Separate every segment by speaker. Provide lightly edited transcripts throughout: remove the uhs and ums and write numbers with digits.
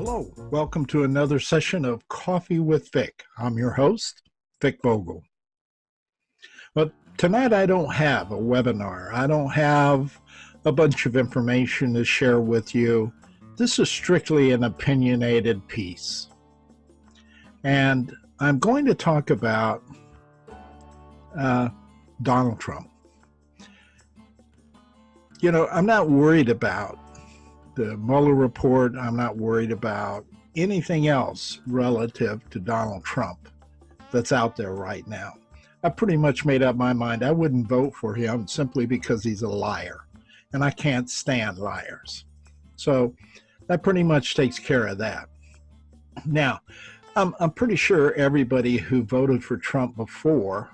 Speaker 1: Hello, welcome to another session of Coffee with Vic. I'm your host, Vic Bogle. But tonight I don't have a webinar. I don't have a bunch of information to share with you. This is strictly an opinionated piece. And I'm going to talk about Donald Trump. You know, I'm not worried about the Muller Report. I'm not worried about anything else relative to Donald Trump that's out there right now. I pretty much made up my mind. I wouldn't vote for him simply because he's a liar, and I can't stand liars. So that pretty much takes care of that. Now, I'm pretty sure everybody who voted for Trump before,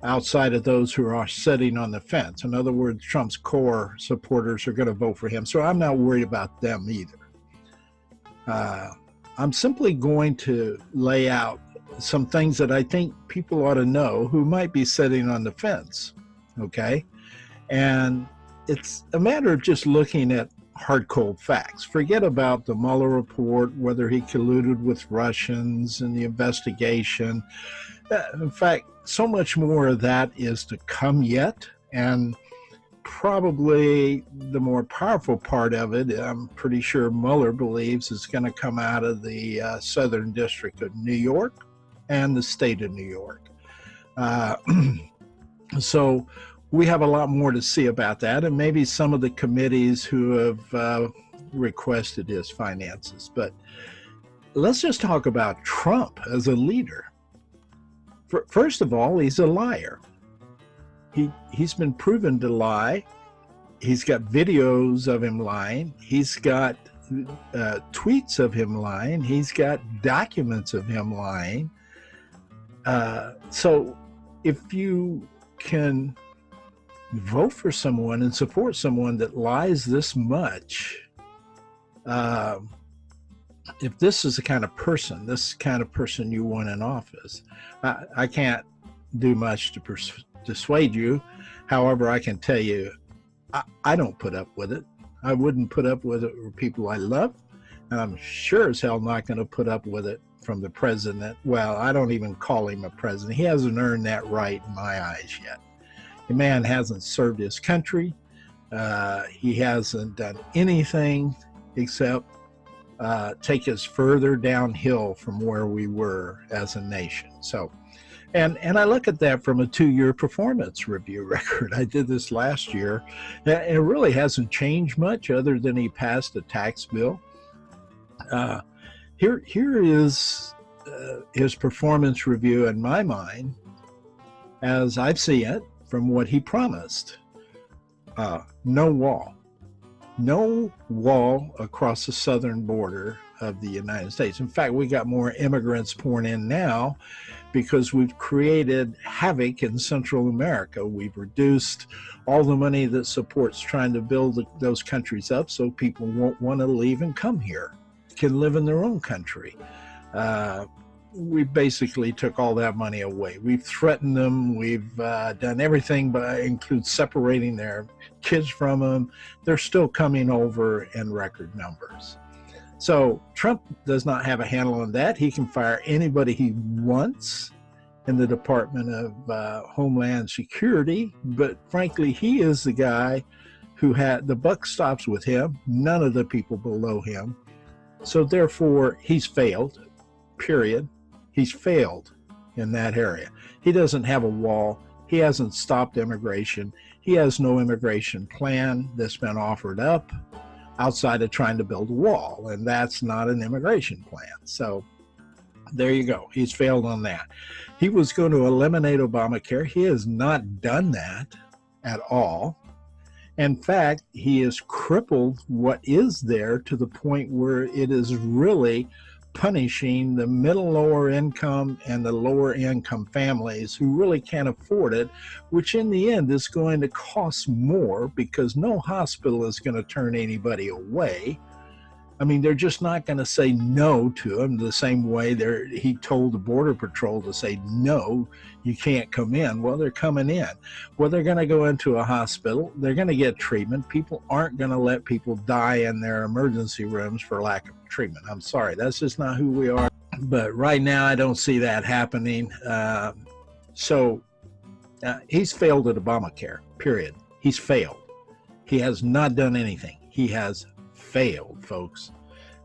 Speaker 1: outside of those who are sitting on the fence, in other words, Trump's core supporters are going to vote for him. So I'm not worried about them either. I'm simply going to lay out some things that I think people ought to know who might be sitting on the fence, okay? And it's a matter of just looking at hard, cold facts. Forget about the Mueller report, whether he colluded with Russians and the investigation. In fact, so much more of that is to come yet, and probably the more powerful part of it, I'm pretty sure Mueller believes, is going to come out of the Southern District of New York and the state of New York. So we have a lot more to see about that, and maybe some of the committees who have requested his finances. But let's just talk about Trump as a leader. First of all, he's a liar. He's been proven to lie. He's got videos of him lying. He's got tweets of him lying. He's got documents of him lying. So if you can vote for someone and support someone that lies this much, if this is the kind of person you want in office, I can't do much to dissuade you. However, I can tell you, I don't put up with it. I wouldn't put up with it with people I love, and I'm sure as hell not going to put up with it from the president. Well, I don't even call him a president. He hasn't earned that right in my eyes yet. The man hasn't served his country. He hasn't done anything except take us further downhill from where we were as a nation. So, and I look at that from a 2-year performance review record. I did this last year, and it really hasn't changed much other than he passed a tax bill. Here is his performance review in my mind, as I've seen it from what he promised. No wall. No wall across the southern border of the United States. In fact, we got more immigrants pouring in now because we've created havoc in Central America. We've reduced all the money that supports trying to build those countries up so people won't want to leave and come here, can live in their own country. We basically took all that money away. We've threatened them. We've done everything but include separating their kids from them. They're still coming over in record numbers. So Trump does not have a handle on that. He can fire anybody he wants in the Department of Homeland Security. But frankly, he is the guy who had the buck stops with him, none of the people below him. So therefore, he's failed, period. He's failed in that area. He doesn't have a wall. He hasn't stopped immigration. He has no immigration plan that's been offered up outside of trying to build a wall, and that's not an immigration plan. So there you go. He's failed on that. He was going to eliminate Obamacare. He has not done that at all. In fact, he has crippled what is there to the point where it is really punishing the middle lower income and the lower income families who really can't afford it, which in the end is going to cost more because no hospital is going to turn anybody away. I mean, they're just not going to say no to him the same way he told the Border Patrol to say, no, you can't come in. Well, they're coming in. Well, they're going to go into a hospital. They're going to get treatment. People aren't going to let people die in their emergency rooms for lack of silent treatment. I'm sorry, that's just not who we are. But right now, I don't see that happening. He's failed at Obamacare, period. He's failed. He has not done anything. He has failed, folks.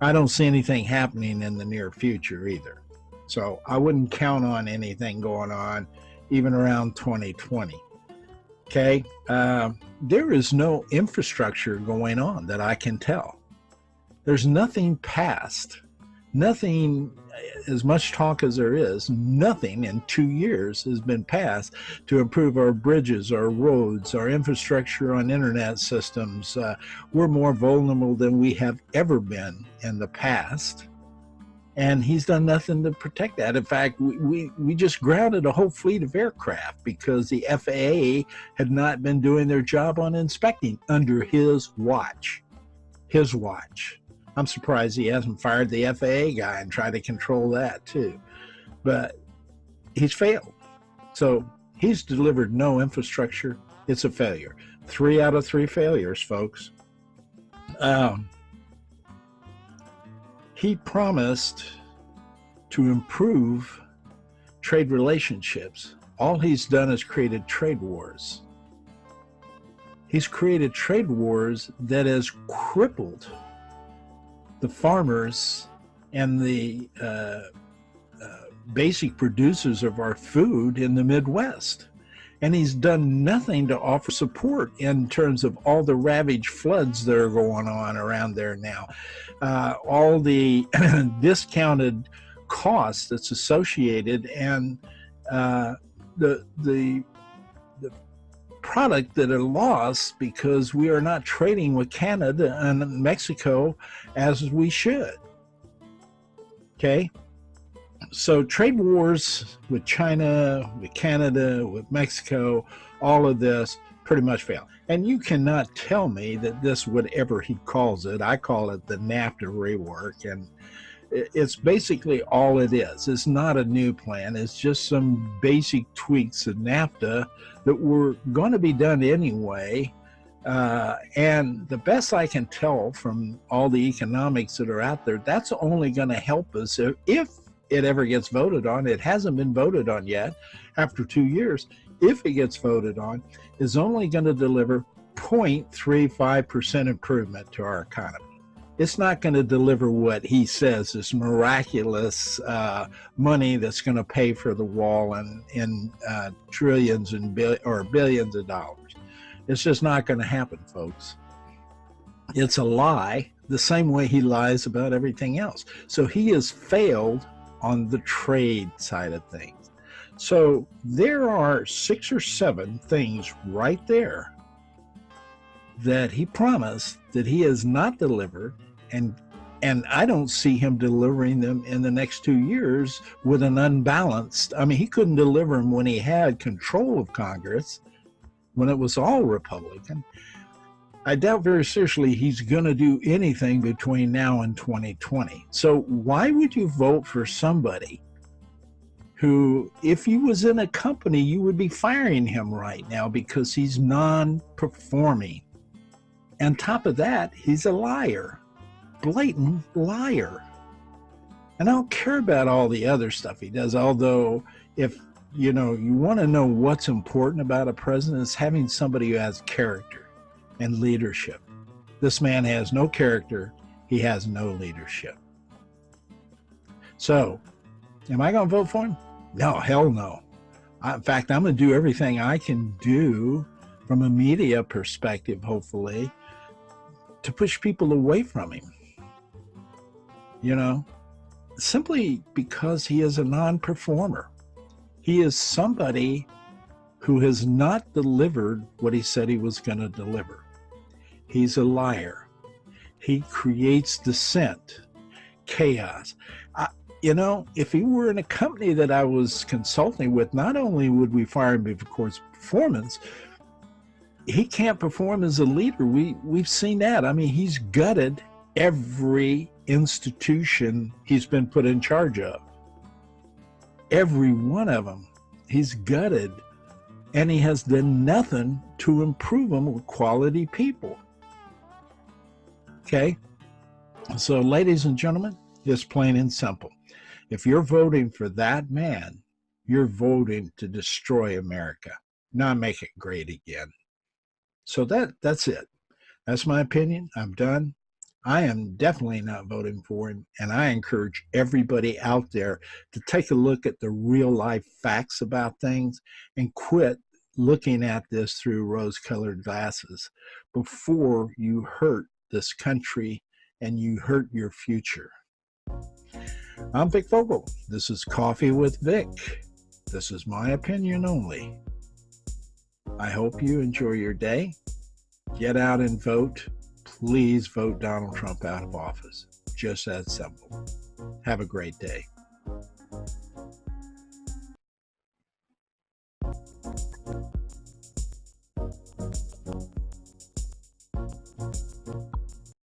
Speaker 1: I don't see anything happening in the near future either. So I wouldn't count on anything going on even around 2020. Okay? There is no infrastructure going on that I can tell. There's nothing passed. Nothing, as much talk as there is, nothing in 2 years has been passed to improve our bridges, our roads, our infrastructure on internet systems. We're more vulnerable than we have ever been in the past. And he's done nothing to protect that. In fact, we just grounded a whole fleet of aircraft because the FAA had not been doing their job on inspecting under his watch. His watch. I'm surprised he hasn't fired the FAA guy and tried to control that too. But he's failed. So he's delivered no infrastructure. It's a failure. 3 out of 3 failures, folks. He promised to improve trade relationships. All he's done is created trade wars. He's created trade wars that has crippled the farmers and the basic producers of our food in the Midwest. And he's done nothing to offer support in terms of all the ravaged floods that are going on around there now. All the discounted costs that's associated, and the product that are lost because we are not trading with Canada and Mexico as we should. Okay? So trade wars with China, with Canada, with Mexico, all of this pretty much fail. And you cannot tell me that this, whatever he calls it, I call it the NAFTA rework, and it's basically all it is. It's not a new plan. It's just some basic tweaks of NAFTA that were going to be done anyway. And the best I can tell from all the economics that are out there, that's only going to help us if it ever gets voted on. It hasn't been voted on yet after 2 years. If it gets voted on, is only going to deliver 0.35% improvement to our economy. It's not going to deliver what he says is miraculous money that's going to pay for the wall in trillions and billions of dollars. It's just not going to happen, folks. It's a lie, the same way he lies about everything else. So he has failed on the trade side of things. So there are 6 or 7 things right there that he promised that he has not delivered, and I don't see him delivering them in the next 2 years with an unbalanced. I mean, he couldn't deliver them when he had control of Congress, when it was all Republican. I doubt very seriously he's going to do anything between now and 2020. So why would you vote for somebody who, if he was in a company, you would be firing him right now because he's non-performing? On top of that, he's a liar, blatant liar. And I don't care about all the other stuff he does, although if you want to know what's important about a president, is having somebody who has character and leadership. This man has no character. He has no leadership. So, am I going to vote for him? No, hell no. In fact, I'm going to do everything I can do from a media perspective, hopefully, to push people away from him. Simply because he is a non-performer. He is somebody who has not delivered what he said he was going to deliver. He's a liar. He creates dissent, chaos. If he were in a company that I was consulting with, not only would we fire him for his performance, he can't perform as a leader. We've seen that. I mean, he's gutted every institution he's been put in charge of. Every one of them he's gutted, and he has done nothing to improve them with quality people. Okay? So, ladies and gentlemen, it's plain and simple. If you're voting for that man, you're voting to destroy America, not make it great again. So that's it. That's my opinion. I'm done. I am definitely not voting for him, and I encourage everybody out there to take a look at the real life facts about things and quit looking at this through rose colored glasses before you hurt this country and you hurt your future. I'm Vic Vogel. This is Coffee with Vic. This is my opinion only. I hope you enjoy your day. Get out and vote. Please vote Donald Trump out of office. Just that simple. Have a great day.